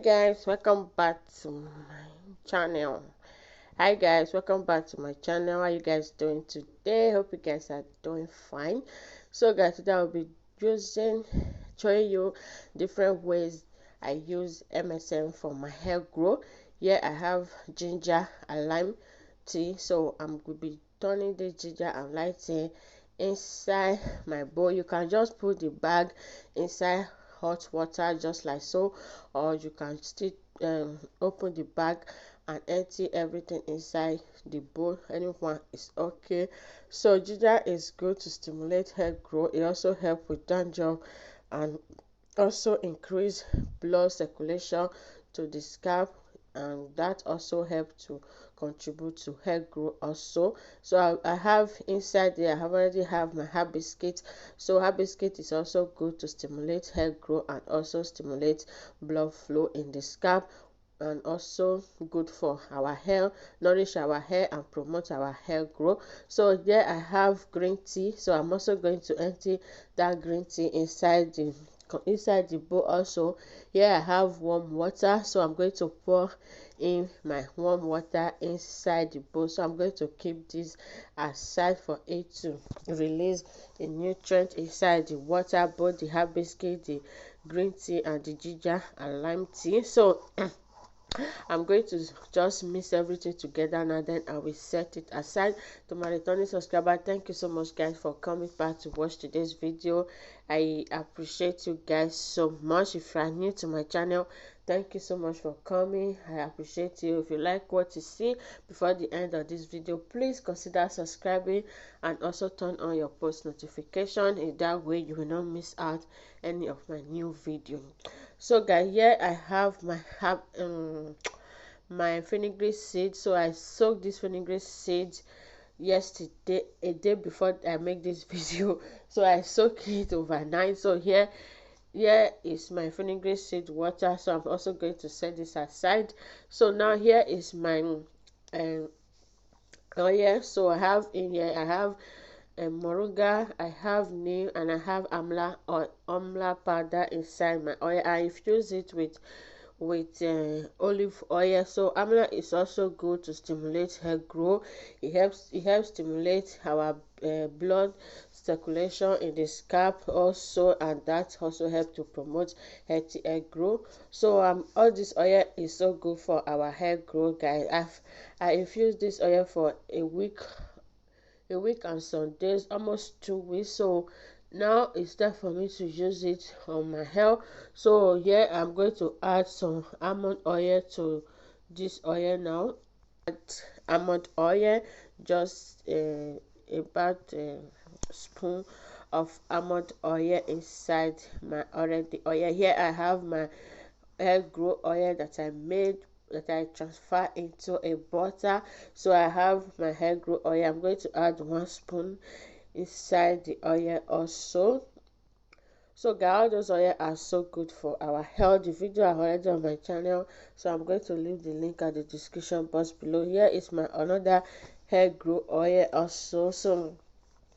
Guys, welcome back to my channel. Hi guys, welcome back to my channel. How are you guys doing today? Hope you guys are doing fine. So guys, today I'll be showing you different ways I use MSM for my hair growth. Here I have ginger and lime tea, so I'm going to be turning the ginger and lime tea inside my bowl. You can just put the bag inside hot water just like so, or you can still open the bag and empty everything inside the bowl. Anyone is okay. So ginger is good to stimulate hair growth. It also helps with dandruff and also increase blood circulation to the scalp, and that also helps to contribute to hair growth also. So I have inside there, I have already have my hibiscus. So hibiscus is also good to stimulate hair growth and also stimulate blood flow in the scalp, and also good for our hair, nourish our hair and promote our hair growth. So there I have green tea, so I'm also going to empty that green tea inside the bowl. Also here I have warm water, so I'm going to pour in my warm water inside the bowl. So I'm going to keep this aside for it to release the nutrient inside the water, both the hibiscus, the green tea and the ginger and lime tea. So I'm going to just mix everything together now, then I will set it aside. To my returning subscriber, thank you so much guys for coming back to watch today's video. I appreciate you guys so much. If you are new to my channel, thank you so much for coming. I appreciate you. If you like what you see before the end of this video, please consider subscribing and also turn on your post notification. In that way you will not miss out any of my new video. So guys, here I have my fenugreek seed. So I soaked this fenugreek seed yesterday, a day before I make this video. So I soak it overnight. So here is my fenugreek seed water. So I'm also going to set this aside. So now here is my oil. So I have in here, I have moringa, I have neen, and I have amla or amla powder inside my oil. I infuse it with olive oil. So amla is also good to stimulate hair growth. It helps stimulate our blood circulation in the scalp also, and that also helps to promote healthy hair growth. So all this oil is so good for our hair growth guys. I infused this oil for a week and some days, almost 2 weeks. So now it's time for me to use it on my hair. So here I'm going to add some almond oil to this oil now. Add almond oil, just about a spoon of almond oil inside my already oil. Here I have my hair growth oil that I made, that I transfer into a butter. So I have my hair growth oil. I'm going to add 1 spoon inside the oil also. So guys, all those oil are so good for our health. The video are already on my channel, so I'm going to leave the link at the description box below. Here is my another hair growth oil also. So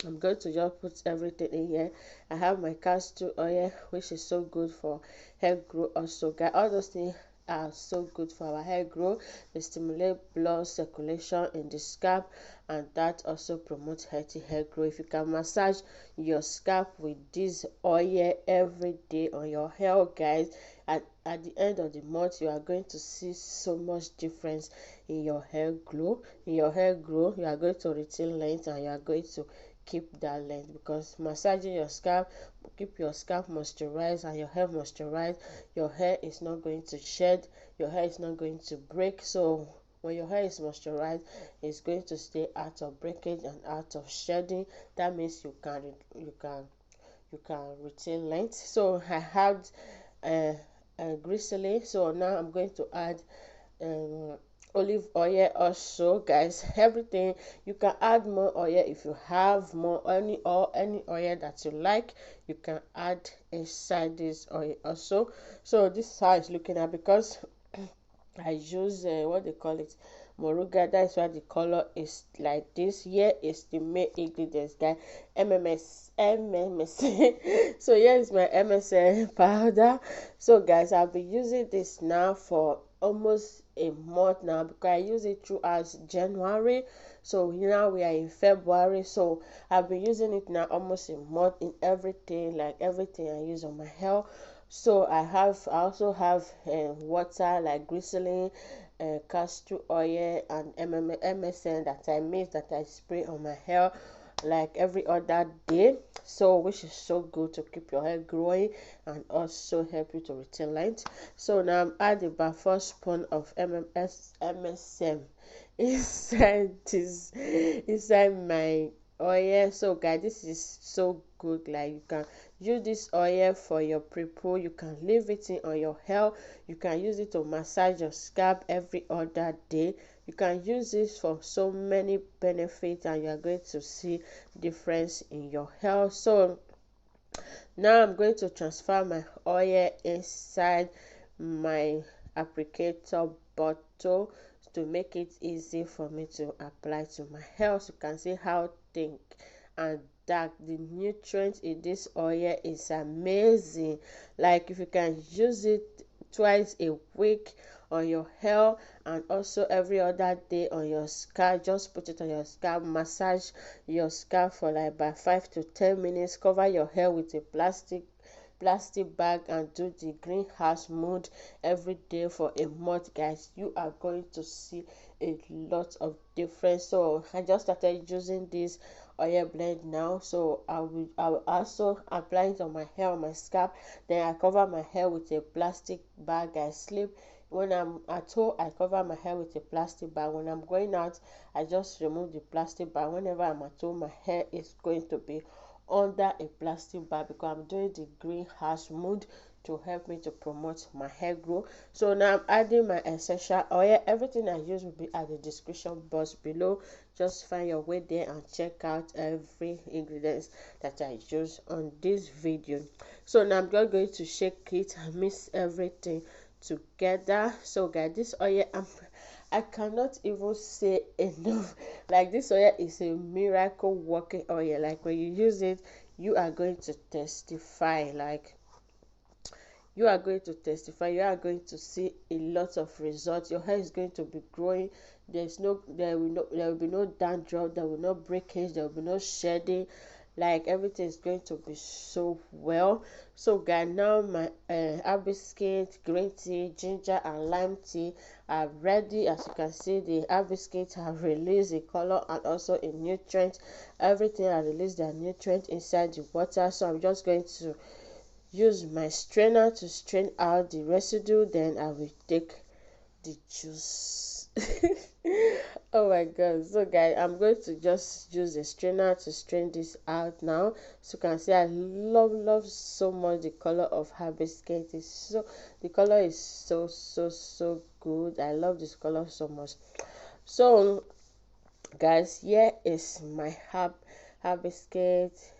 I'm going to just put everything in here. I have my castor oil, which is so good for hair growth also guys. All those things are so good for our hair growth. They stimulate blood circulation in the scalp, and that also promotes healthy hair growth. If you can massage your scalp with this oil every day on your hair guys, at the end of the month you are going to see so much difference in your hair glow. In your hair grow, you are going to retain length, and you are going to keep that length, because massaging your scalp keep your scalp moisturized and your hair moisturized. Your hair is not going to shed, your hair is not going to break. So when your hair is moisturized, it's going to stay out of breakage and out of shedding. That means you can retain length. So I had glycerin. So now I'm going to add olive oil also guys. Everything, you can add more oil if you have more, any oil that you like, you can add inside this oil also. So this is how it's looking at, because I use what they call it, moringa. That's why the color is like this. Here is the main ingredients, guys. MMS. So here is my MSM powder. So guys, I'll be using this now for almost a month now, because I use it throughout January. So now we are in February, so I've been using it now almost a month in everything, like everything I use on my hair. So I also have water like glycerin, castor oil, and MSM that I mix, that I spray on my hair like every other day, so which is so good to keep your hair growing and also help you to retain length. So now I'm adding about 4 spoons of MSM inside this, inside my oil. So guys, this is so good. Like, you can use this oil for your pre-poo, you can leave it in on your hair, you can use it to massage your scalp every other day. You can use this for so many benefits, and you are going to see difference in your hair. So now I'm going to transfer my oil inside my applicator bottle to make it easy for me to apply to my hair. So you can see how thick and dark the nutrients in this oil is amazing. Like, if you can use it twice a week on your hair and also every other day on your scalp, just put it on your scalp, massage your scalp for like about 5 to 10 minutes, cover your hair with a plastic bag, and do the greenhouse mode every day for a month. Guys, you are going to see a lot of difference. So I just started using this oil blend now, so I will also apply it on my hair, on my scalp, then I cover my hair with a plastic bag. I sleep when I'm at home, I cover my hair with a plastic bag. When I'm going out, I just remove the plastic bag. Whenever I'm at home, my hair is going to be under a plastic bag, because I'm doing the greenhouse mode to help me to promote my hair growth. So now I'm adding my essential oil. Everything I use will be at the description box below. Just find your way there and check out every ingredients that I use on this video. So now I'm just going to shake it and mix everything together. So guys, this oil, I cannot even say enough. Like, this oil is a miracle working oil. Like, when you use it, you are going to testify. Like, you are going to testify, you are going to see a lot of results. Your hair is going to be growing. There will be no dandruff, there will no breakage, there will be no shedding. Like, everything is going to be so well. So guys, now my hibiscus, green tea, ginger and lime tea are ready. As you can see, the hibiscus have released a color and also a nutrient. Everything has released their nutrient inside the water. So I'm just going to use my strainer to strain out the residue, then I will take the juice. Oh my god. So guys, I'm going to just use a strainer to strain this out now. So you can see I love so much the color of hibiscus. It's so, the color is so good. I love this color so much. So guys, here is my hibiscus,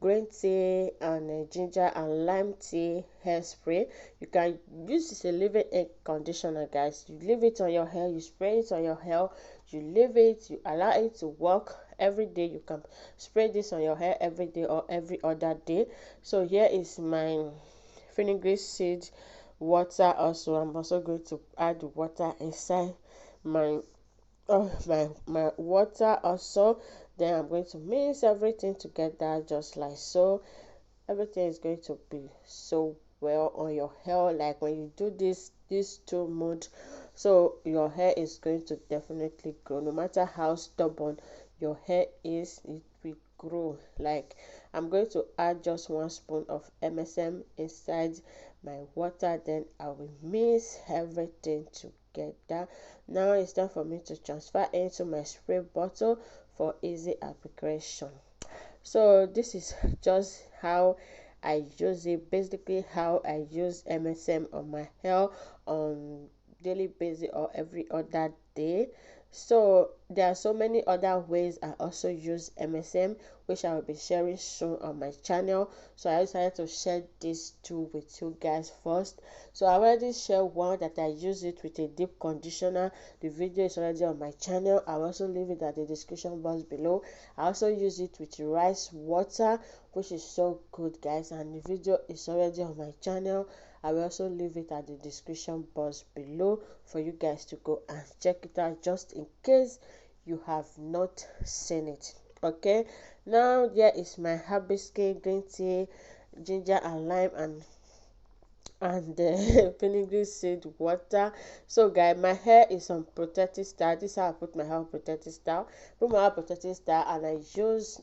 green tea and ginger and lime tea hairspray. You can use this a leave-in hair conditioner, guys. You leave it on your hair, you spray it on your hair, you leave it, you allow it to work every day. You can spray this on your hair every day or every other day. So here is my fenugreek seed water. Also, I'm also going to add the water inside my my water also. Then I'm going to mix everything together just like so. Everything is going to be so well on your hair. Like, when you do this 2 months, so your hair is going to definitely grow. No matter how stubborn your hair is, it will grow. Like, I'm going to add just 1 spoon of MSM inside my water, then I will mix everything together. Now it's time for me to transfer into my spray bottle for easy application. So this is just how I use it, basically how I use MSM on my hair on daily basis or every other day. So there are so many other ways I also use MSM, which I will be sharing soon on my channel. So I decided to share these two with you guys first. So I already shared one that I use it with a deep conditioner. The video is already on my channel. I'll also leave it at the description box below. I also use it with rice water, which is so good, guys, and the video is already on my channel. I will also leave it at the description box below for you guys to go and check it out, just in case you have not seen it. Okay, now here is my hibiscus green tea, ginger and lime, and the Fenugreek seed water. So guys, my hair is on protective style. This is how I put my hair on protective style. Put my hair on protective style, and I use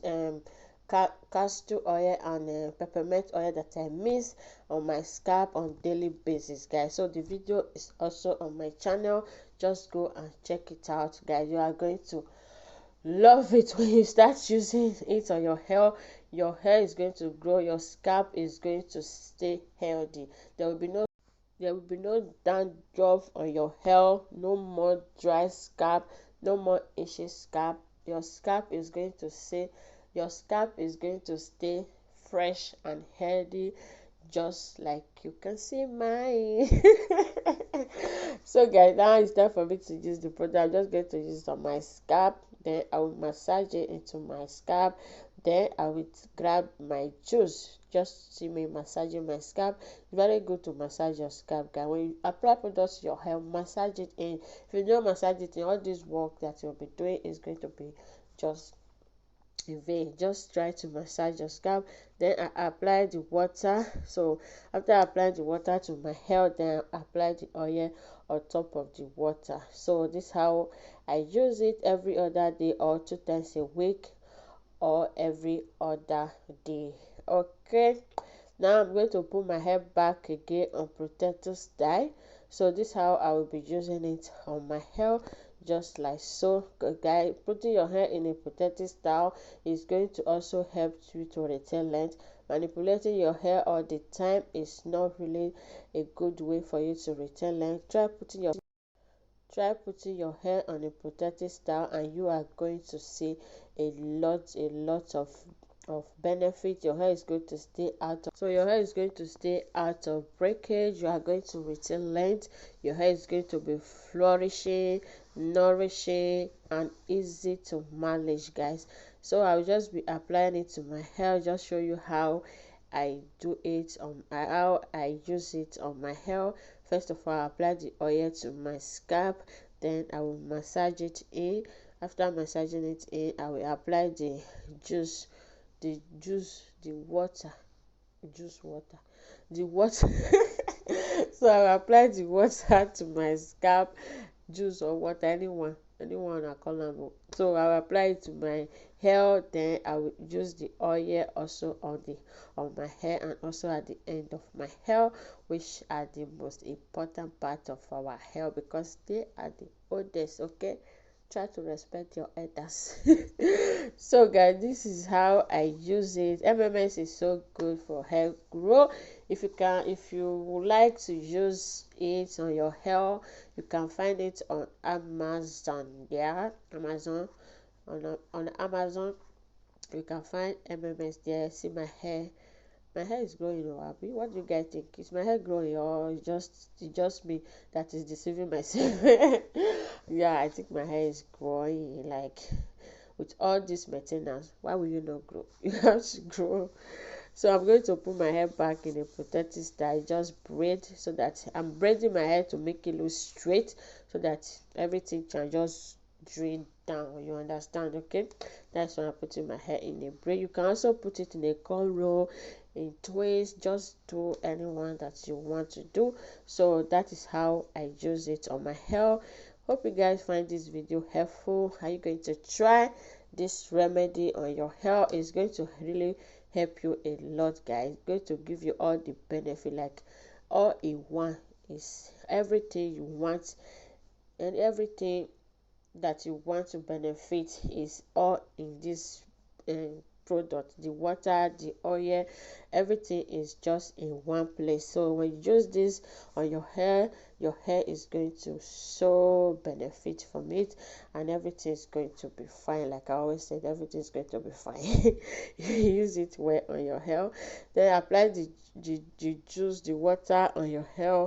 castor oil and peppermint oil that I mix on my scalp on daily basis, guys. So the video is also on my channel. Just go and check it out, guys. You are going to love it when you start using it on your hair is going to grow, your scalp is going to stay healthy. There will be no dandruff on your hair, no more dry scalp, no more itchy scalp. Your scalp is going to stay fresh and healthy, just like you can see mine. So guys, now it's time for me to use the product. I'm just going to use it on my scalp, then I will massage it into my scalp, then I will grab my juice. Just see me massaging my scalp. It's very good to massage your scalp, guys. When you apply products to your hair, massage it in. If you don't massage it in, all this work that you'll be doing is going to be just in vain. Just try to massage your scalp, then I apply the water. So after applying the water to my hair, then I apply the oil on top of the water. So this is how I use it every other day or 2 times a week or every other day. Okay, now I'm going to put my hair back again on protective style. So this is how I will be using it on my hair, just like so. Guys, putting your hair in a protective style is going to also help you to retain length. Manipulating your hair all the time is not really a good way for you to retain length. Try putting your hair on a protective style, and you are going to see a lot of benefit. Your hair is going to stay out of breakage. You are going to retain length. Your hair is going to be flourishing, nourishing, and easy to manage, guys. So I'll just be applying it to my hair, just show you how I use it on my hair. First of all, I apply the oil to my scalp, then I will massage it in. After massaging it in, I will apply the juice, the water, the water. So I will apply the water to my scalp, juice or water, anyone I call them. So I will apply it to my hair, then I will use the oil also on my hair and also at the end of my hair, which are the most important part of our hair because they are the oldest. Okay, try to respect your elders. So guys, this is how I use it. MMS is so good for hair growth. If you would like to use it on your hair, you can find it on Amazon. Yeah, Amazon. On Amazon, you can find MMS there. See my hair is growing, or Abi? What do you guys think? Is my hair growing, or it's just me that is deceiving myself? Yeah, I think my hair is growing. Like with all this maintenance, why will you not grow? You have to grow. So I'm going to put my hair back in a protective style. Just braid, so that I'm braiding my hair to make it look straight, so that everything can just drain down. You understand? Okay, that's why I'm putting my hair in a braid. You can also put it in a cornrow, in twist, just do anyone that you want to do. So that is how I use it on my hair. Hope you guys find this video helpful. Are you going to try this remedy on your hair? It's going to really help you a lot, guys. It's going to give you all the benefit, like all in one. Is everything you want, and everything that you want to benefit is all in this product, the water, the oil, everything is just in one place. So when you use this on your hair is going to so benefit from it, and everything is going to be fine. Like I always said, everything is going to be fine. You use it well on your hair, then apply the juice, the water on your hair,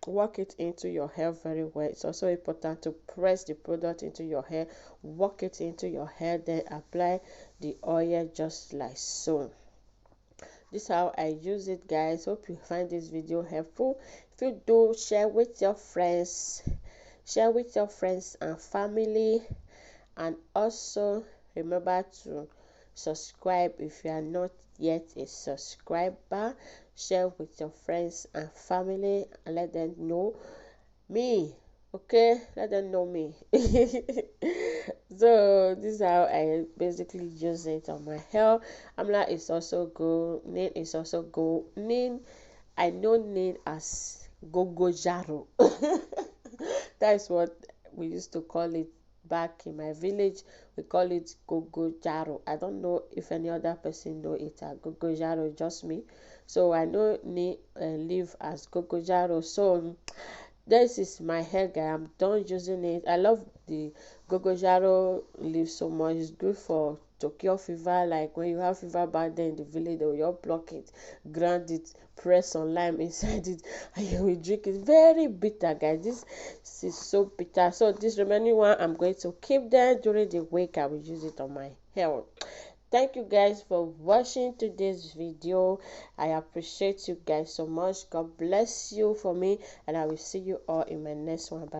work it into your hair very well. It's also important to press the product into your hair, work it into your hair, then apply the oil just like so. This is how I use it, guys. Hope you find this video helpful. If you do, share with your friends, and family, and also remember to subscribe if you are not yet a subscriber. Share with your friends and family and let them know me. Okay, let them know me. So this is how I basically use it on my hair. Amla is also good, neen is also good. Neen, I know neen as gogo jaro. That is what we used to call it back in my village. We call it gogo jaro. I don't know if any other person know it as gogo jaro, just me. So I know neen live as gogo jaro. So this is my hair, guy. I'm done using it. I love the gogojaro leaf so much. It's good for to cure fever. Like when you have fever back there in the village, they will just pluck it, grind it, press some lime inside it, and you will drink it. Very bitter, guys. This is so bitter. So this remaining one, I'm going to keep there during the week. I will use it on my hair. Thank you guys for watching today's video. I appreciate you guys so much. God bless you for me, and I will see you all in my next one. Bye.